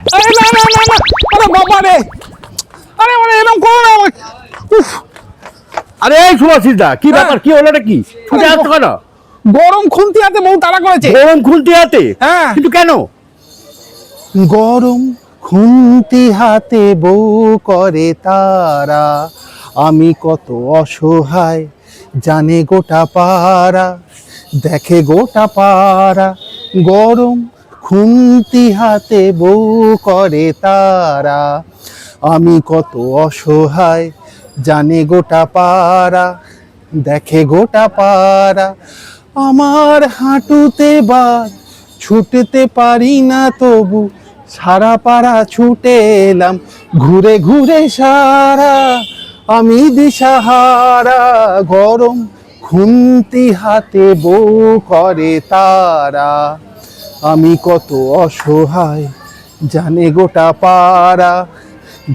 আরে না না না না, আরে বাবা রে, আরে মানে এরকম করো না। উফ, আরে এই সুভাষিস দা, কি ব্যাপার, কি হলো নাকি? ছুটে আসছো কেন? গরম খুন্তি হাতে বউ তাড়া করেছে। গরম খুন্তি হাতে? হ্যাঁ। কিন্তু কেন? গরম খুন্তি হাতে বউ করে তারা, আমি কত অসহায় জানে গোটা পাড়া, দেখে গোটা পাড়া। গরম খুন্তি হাতে বউ করে তারা, আমি কত অসহায় জানে গোটা পাড়া, দেখে গোটা পাড়া। আমার হাঁটুতে বার ছুটতে পারি না তবু সারা পাড়া ছুটে এলাম, ঘুরে ঘুরে সারা আমি দিশাহারা। গরম খুন্তি হাতে বউ করে তারা, আমি কত অসহায় জানে গোটা পাড়া,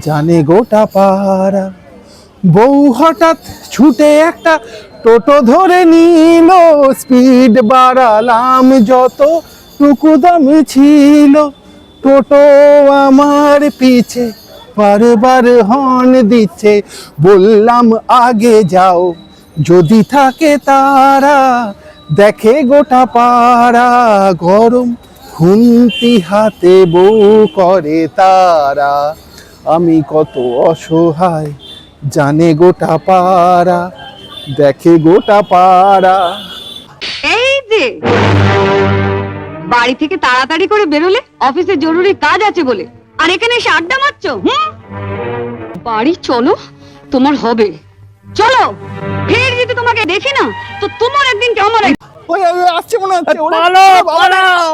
জানে গোটা পাড়া। বউ হঠাৎ ছুটে একটা টোটো ধরে নিল, স্পিড বাড়ালাম যত টুকু দাম ছিল, টোটো আমার পিছে বারবার হর্ন দিচ্ছে। বললাম আগে যাও যদি থাকে তারা, দেখে গোটা পাড়া। গরম খুন্তি হাতে বউ করে তারা, আমি কত অসহায় জানে গোটা পাড়া, দেখে গোটা পাড়া। এই যে বাড়ি থেকে তাড়াতাড়ি করে বেরোলে অফিসে জরুরি কাজ আছে বলে, আর এখানে এসে আড্ডা মারছো। বাড়ি চলো, তোমার হবে। চলো, ফের যদি তোমাকে দেখি না তো তোমার একদিন কেমন ওই আসছে মনে হচ্ছে। পালাও পালাও।